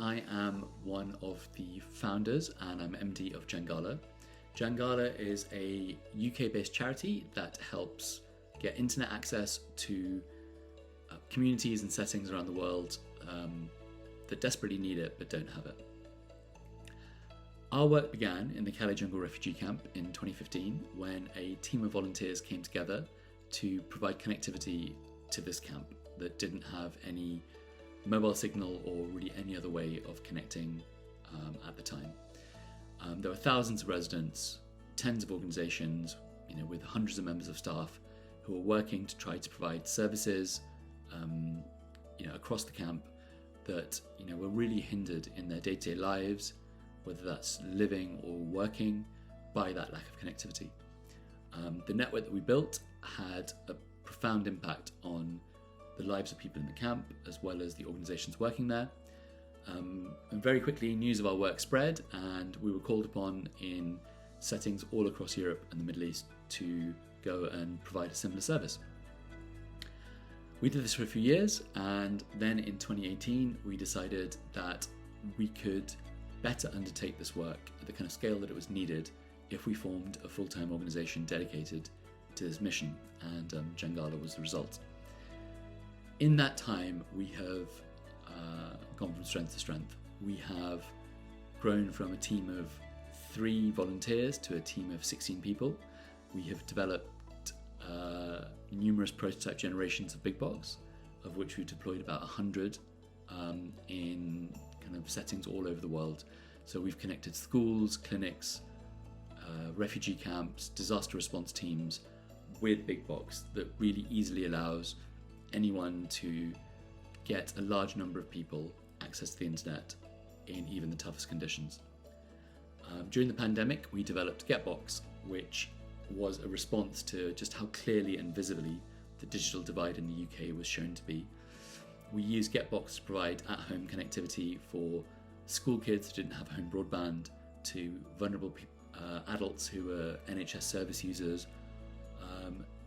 I am one of the founders and I'm MD of Jangala. Jangala is a UK-based charity that helps get internet access to communities and settings around the world that desperately need it but don't have it. Our work began in the Calais Jungle refugee camp in 2015 when a team of volunteers came together to provide connectivity to this camp that didn't have any mobile signal or really any other way of connecting at the time. There were thousands of residents, tens of organisations, with hundreds of members of staff who were working to try to provide services, across the camp that were really hindered in their day-to-day lives, whether that's living or working, by that lack of connectivity. The network that we built had a profound impact on the lives of people in the camp, as well as the organisations working there. And very quickly, news of our work spread, and we were called upon in settings all across Europe and the Middle East to go and provide a similar service. We did this for a few years, and then in 2018, we decided that we could better undertake this work at the kind of scale that it was needed if we formed a full-time organisation dedicated to this mission, and Jangala was the result. In that time, we have gone from strength to strength. We have grown from a team of 3 volunteers to a team of 16 people. We have developed numerous prototype generations of big box, of which we've deployed about 100 in kind of settings all over the world. So we've connected schools, clinics, refugee camps, disaster response teams with big box that really easily allows anyone to get a large number of people access to the internet in even the toughest conditions. During the pandemic, we developed Getbox, which was a response to just how clearly and visibly the digital divide in the UK was shown to be. We used Getbox to provide at-home connectivity for school kids who didn't have home broadband, to vulnerable adults who were NHS service users,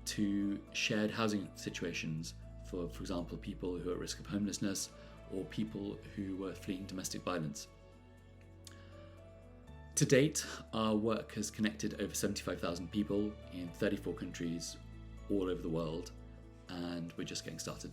to shared housing situations for example, people who are at risk of homelessness or people who were fleeing domestic violence. To date, our work has connected over 75,000 people in 34 countries all over the world, and we're just getting started.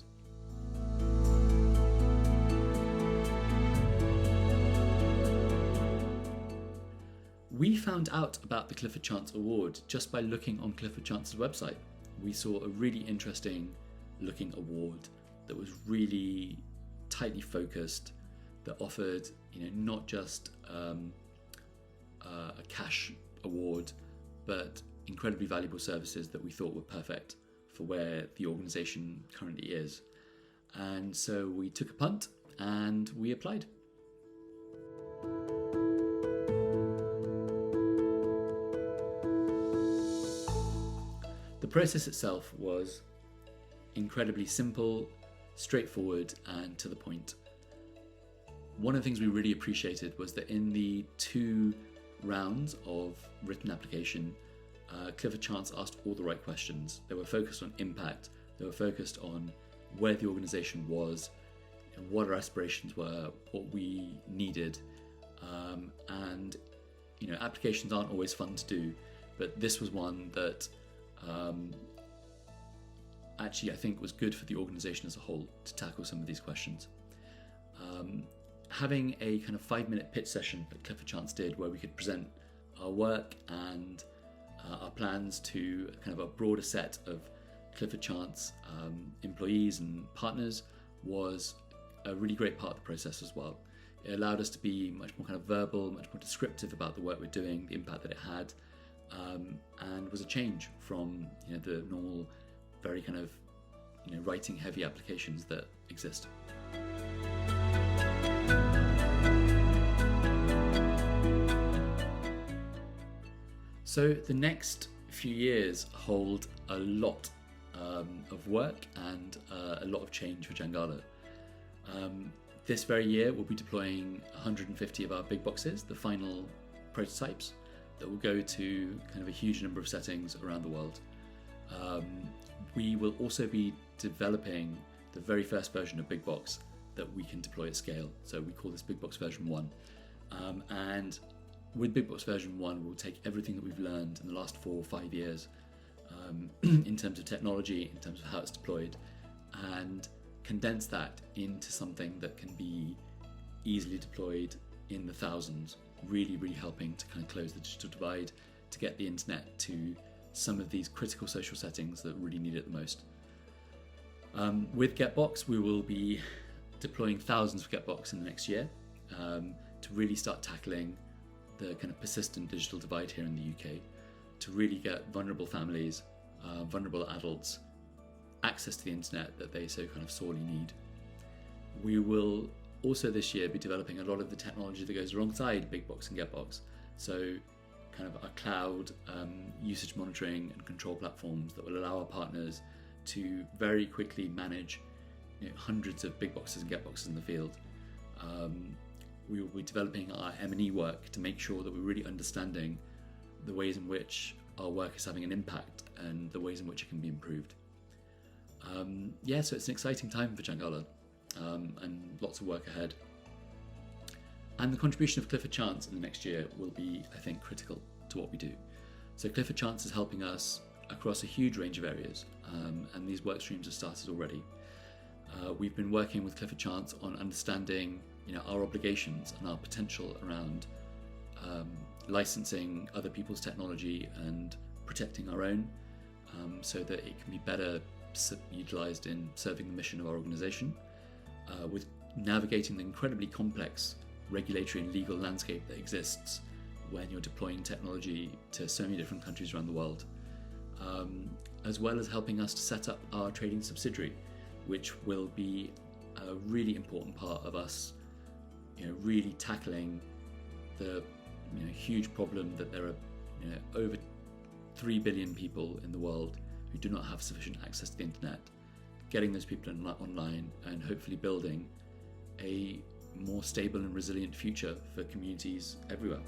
We found out about the Clifford Chance Award just by looking on Clifford Chance's website. We saw a really interesting looking award that was really tightly focused, that offered not just a cash award, but incredibly valuable services that we thought were perfect for where the organisation currently is. And so we took a punt and we applied. The process itself was incredibly simple, straightforward, and to the point. One of the things we really appreciated was that in the 2 rounds of written application, Clifford Chance asked all the right questions. They were focused on impact, they were focused on where the organisation was, and what our aspirations were, what we needed, and applications aren't always fun to do, but this was one that actually I think was good for the organisation as a whole to tackle some of these questions. Having a kind of 5-minute pitch session that Clifford Chance did, where we could present our work and our plans to kind of a broader set of Clifford Chance employees and partners, was a really great part of the process as well. It allowed us to be much more kind of verbal, much more descriptive about the work we're doing, the impact that it had, and was a change from the normal, very kind of writing heavy applications that exist. So the next few years hold a lot of work and a lot of change for Jangala. This very year we'll be deploying 150 of our big boxes, the final prototypes, that will go to kind of a huge number of settings around the world. We will also be developing the very first version of Big Box that we can deploy at scale. So we call this Big Box version 1. And with Big Box version 1, we'll take everything that we've learned in the last 4 or 5 years in terms of technology, in terms of how it's deployed, and condense that into something that can be easily deployed in the thousands, really, really helping to kind of close the digital divide, to get the internet to some of these critical social settings that really need it the most. With Getbox, we will be deploying thousands of Getbox in the next year to really start tackling the kind of persistent digital divide here in the UK, to really get vulnerable families, vulnerable adults, access to the internet that they so kind of sorely need. We will also this year be developing a lot of the technology that goes alongside Big Box and Getbox. So kind of our cloud usage monitoring and control platforms that will allow our partners to very quickly manage hundreds of Big Boxes and Getboxes in the field. We will be developing our M&E work to make sure that we're really understanding the ways in which our work is having an impact and the ways in which it can be improved. So it's an exciting time for Jangala, and lots of work ahead. And the contribution of Clifford Chance in the next year will be, I think, critical to what we do. So Clifford Chance is helping us across a huge range of areas, and these work streams have started already. We've been working with Clifford Chance on understanding our obligations and our potential around licensing other people's technology and protecting our own, so that it can be better utilised in serving the mission of our organisation, with navigating the incredibly complex regulatory and legal landscape that exists when you're deploying technology to so many different countries around the world, as well as helping us to set up our trading subsidiary, which will be a really important part of us really tackling the huge problem that there are over 3 billion people in the world who do not have sufficient access to the internet, getting those people online and hopefully building a more stable and resilient future for communities everywhere.